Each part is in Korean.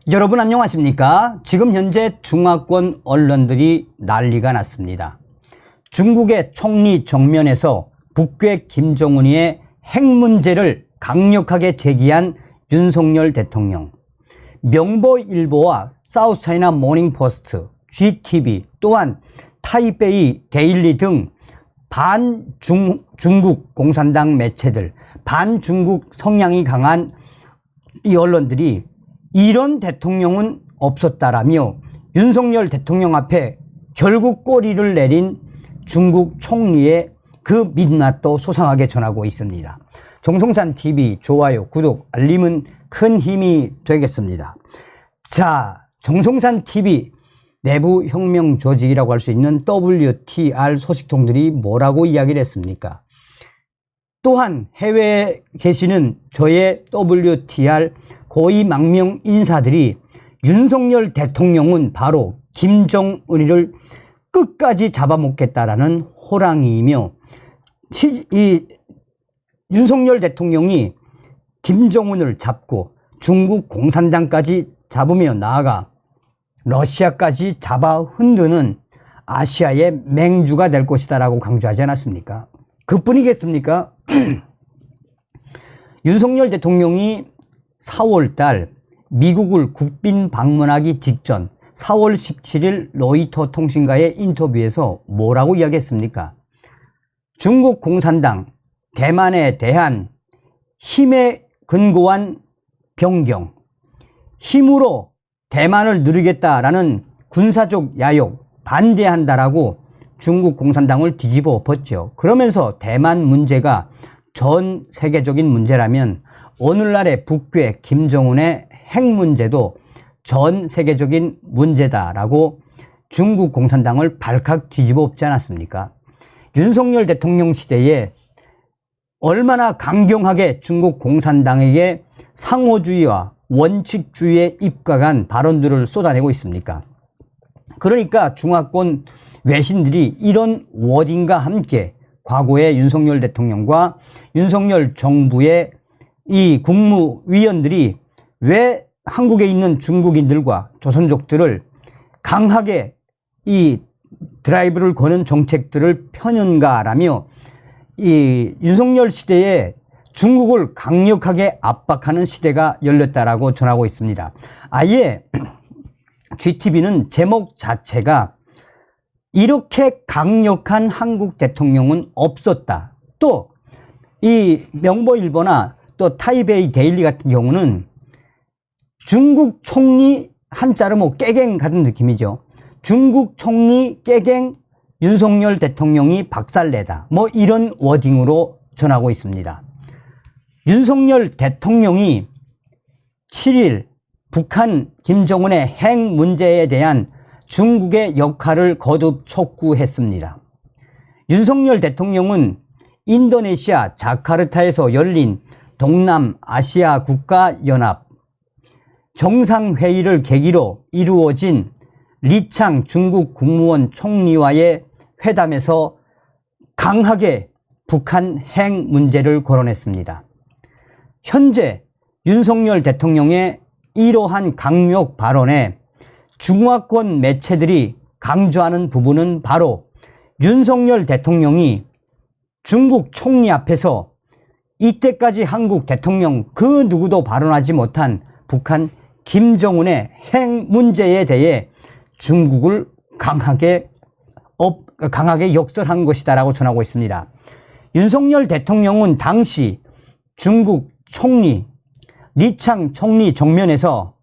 여러분 안녕하십니까? 지금 현재 중화권 언론들이 난리가 났습니다. 중국의 총리 정면에서 북괴 김정은이의 핵 문제를 강력하게 제기한 윤석열 대통령, 명보일보와 사우스차이나 모닝포스트, GTV 또한 타이베이 데일리 등 반중국 공산당 매체들, 반중국 성향이 강한 이 언론들이 이런 대통령은 없었다라며 윤석열 대통령 앞에 결국 꼬리를 내린 중국 총리의 그 민낯도 소상하게 전하고 있습니다. 정성산TV 좋아요, 구독, 알림은 큰 힘이 되겠습니다. 자, 정성산TV 내부 혁명 조직이라고 할 수 있는 WTR 소식통들이 뭐라고 이야기를 했습니까? 또한 해외에 계시는 저의 WTR 고위 망명 인사들이 윤석열 대통령은 바로 김정은이를 끝까지 잡아먹겠다라는 호랑이이며 이 윤석열 대통령이 김정은을 잡고 중국 공산당까지 잡으며 나아가 러시아까지 잡아 흔드는 아시아의 맹주가 될 것이다라고 강조하지 않았습니까? 그뿐이겠습니까? 윤석열 대통령이 4월달 미국을 국빈 방문하기 직전 4월 17일 로이터 통신과의 인터뷰에서 뭐라고 이야기했습니까? 중국 공산당, 대만에 대한 힘에 근거한 변경, 힘으로 대만을 누리겠다라는 군사적 야욕, 반대한다라고 중국 공산당을 뒤집어 엎었죠. 그러면서 대만 문제가 전 세계적인 문제라면 오늘날의 북괴 김정은의 핵 문제도 전 세계적인 문제다라고 중국 공산당을 발칵 뒤집어 엎지 않았습니까? 윤석열 대통령 시대에 얼마나 강경하게 중국 공산당에게 상호주의와 원칙주의에 입각한 발언들을 쏟아내고 있습니까? 그러니까 중화권 외신들이 이런 워딩과 함께 과거의 윤석열 대통령과 윤석열 정부의 이 국무위원들이 왜 한국에 있는 중국인들과 조선족들을 강하게 이 드라이브를 거는 정책들을 펴는가라며 이 윤석열 시대에 중국을 강력하게 압박하는 시대가 열렸다라고 전하고 있습니다. 아예 GTV는 제목 자체가 이렇게 강력한 한국 대통령은 없었다. 또 이 명보일보나 또 타이베이 데일리 같은 경우는 중국 총리 한자로 뭐 깨갱 같은 느낌이죠. 중국 총리 깨갱 윤석열 대통령이 박살내다. 뭐 이런 워딩으로 전하고 있습니다. 윤석열 대통령이 7일 북한 김정은의 핵 문제에 대한 중국의 역할을 거듭 촉구했습니다. 윤석열 대통령은 인도네시아 자카르타에서 열린 동남아시아 국가연합 정상회의를 계기로 이루어진 리창 중국 국무원 총리와의 회담에서 강하게 북한 핵 문제를 거론했습니다. 현재 윤석열 대통령의 이러한 강력 발언에 중화권 매체들이 강조하는 부분은 바로 윤석열 대통령이 중국 총리 앞에서 이때까지 한국 대통령 그 누구도 발언하지 못한 북한 김정은의 핵 문제에 대해 중국을 강하게 역설한 것이다라고 전하고 있습니다. 윤석열 대통령은 당시 중국 총리 리창 총리 정면에서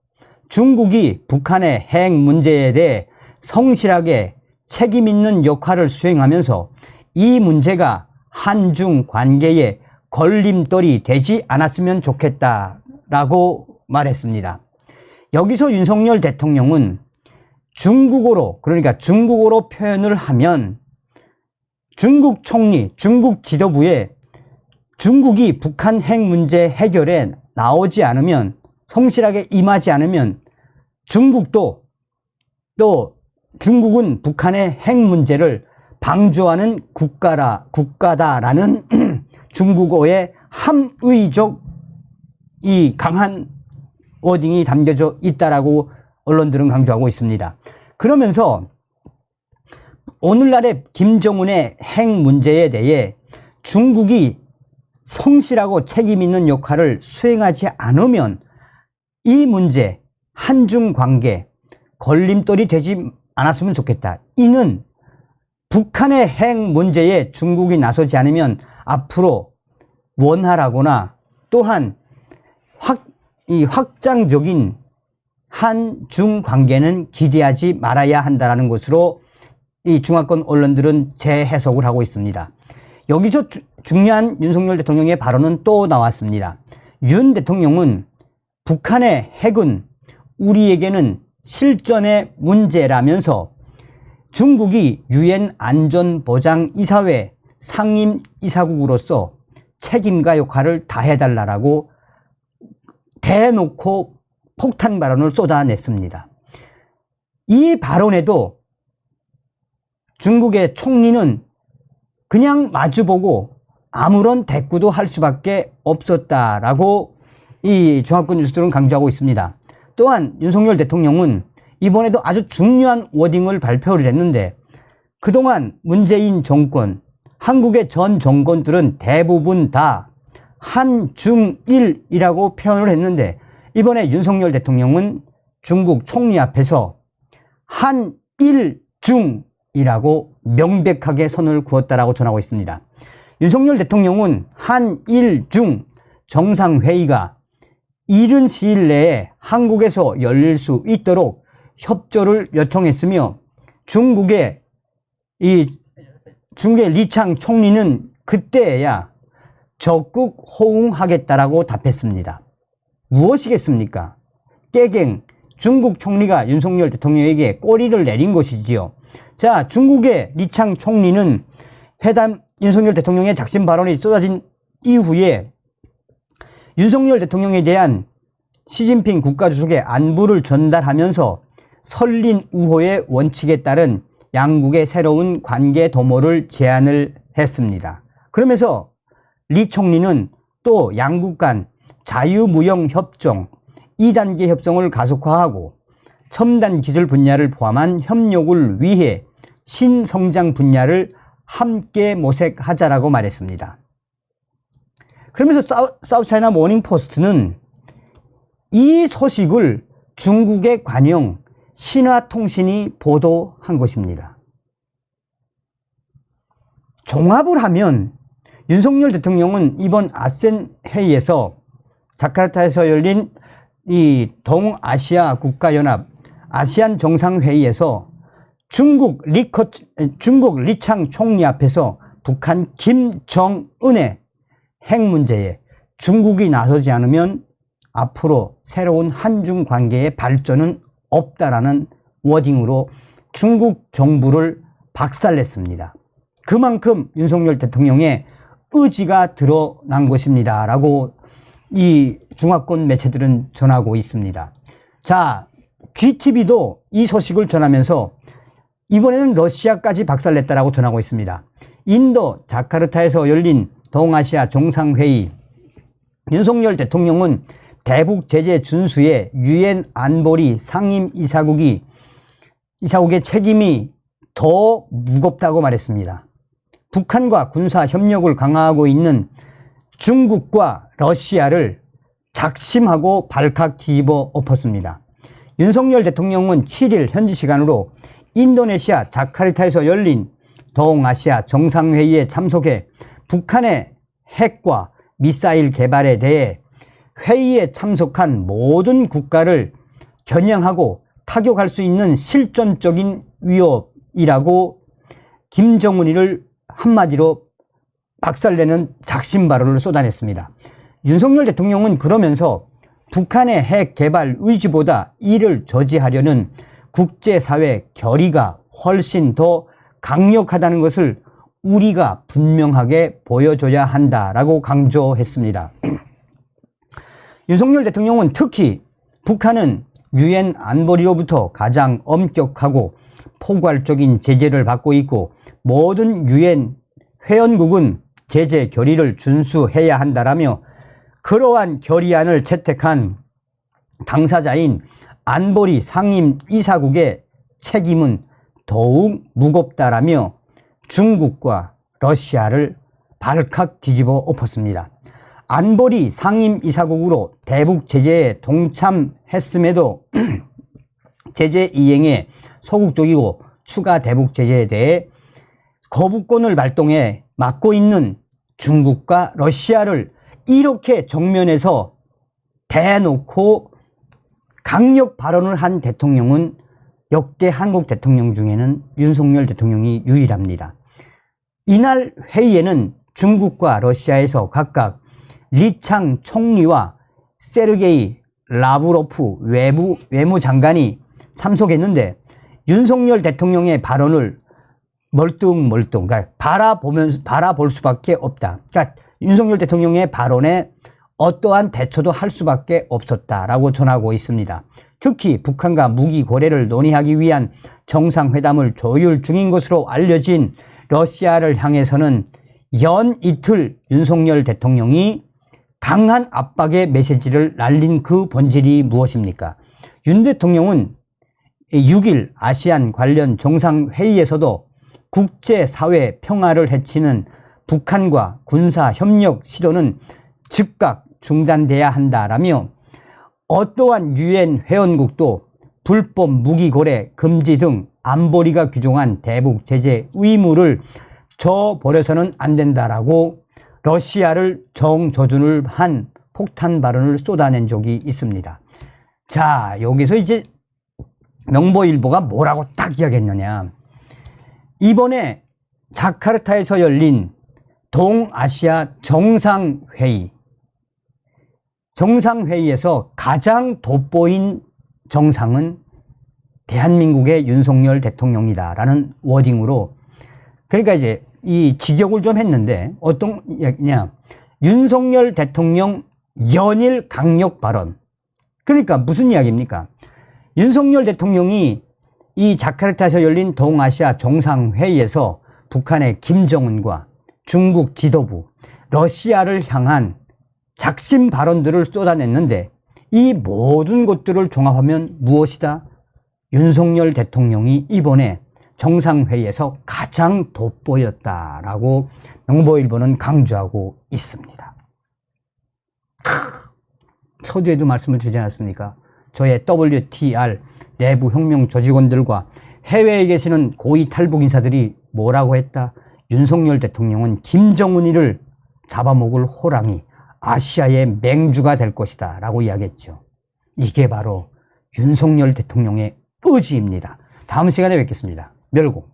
중국이 북한의 핵 문제에 대해 성실하게 책임 있는 역할을 수행하면서 이 문제가 한중 관계에 걸림돌이 되지 않았으면 좋겠다라고 말했습니다. 여기서 윤석열 대통령은 중국어로, 그러니까 중국어로 표현을 하면 중국 총리, 중국 지도부에 중국이 북한 핵 문제 해결에 나오지 않으면, 성실하게 임하지 않으면 중국도 또 중국은 북한의 핵 문제를 방조하는 국가다라는 중국어의 함의적 이 강한 워딩이 담겨져 있다라고 언론들은 강조하고 있습니다. 그러면서 오늘날의 김정은의 핵 문제에 대해 중국이 성실하고 책임 있는 역할을 수행하지 않으면 이 문제, 한중 관계 걸림돌이 되지 않았으면 좋겠다. 이는 북한의 핵 문제에 중국이 나서지 않으면 앞으로 원활하거나 또한 확장적인 한중 관계는 기대하지 말아야 한다는 것으로 이 중화권 언론들은 재해석을 하고 있습니다. 여기서 중요한 윤석열 대통령의 발언은 또 나왔습니다. 윤 대통령은 북한의 핵은 우리에게는 실전의 문제라면서 중국이 유엔 안전보장이사회 상임이사국으로서 책임과 역할을 다해달라고 대놓고 폭탄 발언을 쏟아냈습니다. 이 발언에도 중국의 총리는 그냥 마주보고 아무런 대꾸도 할 수밖에 없었다라고 이 중화권 뉴스들은 강조하고 있습니다. 또한 윤석열 대통령은 이번에도 아주 중요한 워딩을 발표를 했는데 그동안 문재인 정권, 한국의 전 정권들은 대부분 다 한중일이라고 표현을 했는데 이번에 윤석열 대통령은 중국 총리 앞에서 한일중이라고 명백하게 선을 그었다라고 전하고 있습니다. 윤석열 대통령은 한일중 정상회의가 이른 시일 내에 한국에서 열릴 수 있도록 협조를 요청했으며 중국의 리창 총리는 그때야 적극 호응하겠다라고 답했습니다. 무엇이겠습니까? 깨갱 중국 총리가 윤석열 대통령에게 꼬리를 내린 것이지요. 자, 중국의 리창 총리는 윤석열 대통령의 작심 발언이 쏟아진 이후에 윤석열 대통령에 대한 시진핑 국가주석의 안부를 전달하면서 설린 우호의 원칙에 따른 양국의 새로운 관계 도모를 제안을 했습니다. 그러면서 리 총리는 또 양국 간 자유무역협정 2단계 협정을 가속화하고 첨단 기술 분야를 포함한 협력을 위해 신성장 분야를 함께 모색하자라고 말했습니다. 그러면서 사우스차이나 모닝포스트는 이 소식을 중국의 관영 신화통신이 보도한 것입니다. 종합을 하면 윤석열 대통령은 이번 아센 회의에서 자카르타에서 열린 이 동아시아 국가연합 아시안 정상회의에서 중국 리창 총리 앞에서 북한 김정은의 핵 문제에 중국이 나서지 않으면 앞으로 새로운 한중 관계의 발전은 없다라는 워딩으로 중국 정부를 박살냈습니다. 그만큼 윤석열 대통령의 의지가 드러난 것입니다. 라고 이 중화권 매체들은 전하고 있습니다. 자, GTV도 이 소식을 전하면서 이번에는 러시아까지 박살냈다라고 전하고 있습니다. 인도 자카르타에서 열린 동아시아 정상회의, 윤석열 대통령은 대북 제재 준수에 유엔 안보리 상임이사국의 책임이 더 무겁다고 말했습니다. 북한과 군사 협력을 강화하고 있는 중국과 러시아를 작심하고 발칵 뒤집어 엎었습니다. 윤석열 대통령은 7일 현지 시간으로 인도네시아 자카르타에서 열린 동아시아 정상회의에 참석해 북한의 핵과 미사일 개발에 대해 회의에 참석한 모든 국가를 겨냥하고 타격할 수 있는 실존적인 위협이라고 김정은이를 한마디로 박살내는 작심 발언을 쏟아냈습니다. 윤석열 대통령은 그러면서 북한의 핵 개발 의지보다 이를 저지하려는 국제사회 결의가 훨씬 더 강력하다는 것을 우리가 분명하게 보여줘야 한다라고 강조했습니다. 윤석열 대통령은 특히 북한은 유엔 안보리로부터 가장 엄격하고 포괄적인 제재를 받고 있고 모든 유엔 회원국은 제재 결의를 준수해야 한다라며 그러한 결의안을 채택한 당사자인 안보리 상임이사국의 책임은 더욱 무겁다라며 중국과 러시아를 발칵 뒤집어 엎었습니다. 안보리 상임이사국으로 대북 제재에 동참했음에도 제재 이행에 소극적이고 추가 대북 제재에 대해 거부권을 발동해 막고 있는 중국과 러시아를 이렇게 정면에서 대놓고 강력 발언을 한 대통령은 역대 한국 대통령 중에는 윤석열 대통령이 유일합니다. 이날 회의에는 중국과 러시아에서 각각 리창 총리와 세르게이 라브로프 외무장관이 참석했는데 윤석열 대통령의 발언을 멀뚱멀뚱 그러니까 바라볼 수밖에 없다. 그러니까 윤석열 대통령의 발언에 어떠한 대처도 할 수밖에 없었다라고 전하고 있습니다. 특히 북한과 무기 거래를 논의하기 위한 정상회담을 조율 중인 것으로 알려진 러시아를 향해서는 연 이틀 윤석열 대통령이 강한 압박의 메시지를 날린 그 본질이 무엇입니까? 윤 대통령은 6일 아시안 관련 정상회의에서도 국제사회 평화를 해치는 북한과 군사협력 시도는 즉각 중단돼야 한다라며 어떠한 유엔 회원국도 불법 무기 거래 금지 등 안보리가 규정한 대북 제재 의무를 저버려서는 안 된다라고 러시아를 정조준을 한 폭탄 발언을 쏟아낸 적이 있습니다. 자, 여기서 이제 명보일보가 뭐라고 딱 이야기했느냐. 이번에 자카르타에서 열린 동아시아 정상회의에서 가장 돋보인 정상은 대한민국의 윤석열 대통령이다라는 워딩으로, 그러니까 이제 이 직역을 좀 했는데 어떤 이야기냐. 윤석열 대통령 연일 강력 발언. 그러니까 무슨 이야기입니까? 윤석열 대통령이 이 자카르타에서 열린 동아시아 정상회의에서 북한의 김정은과 중국 지도부, 러시아를 향한 작심 발언들을 쏟아냈는데 이 모든 것들을 종합하면 무엇이다? 윤석열 대통령이 이번에 정상회의에서 가장 돋보였다라고 명보일보는 강조하고 있습니다. 서두에도 말씀을 드리지 않았습니까? 저의 WTR 내부 혁명 조직원들과 해외에 계시는 고위 탈북 인사들이 뭐라고 했다? 윤석열 대통령은 김정은이를 잡아먹을 호랑이, 아시아의 맹주가 될 것이다 라고 이야기했죠. 이게 바로 윤석열 대통령의 의지입니다. 다음 시간에 뵙겠습니다. 멸공.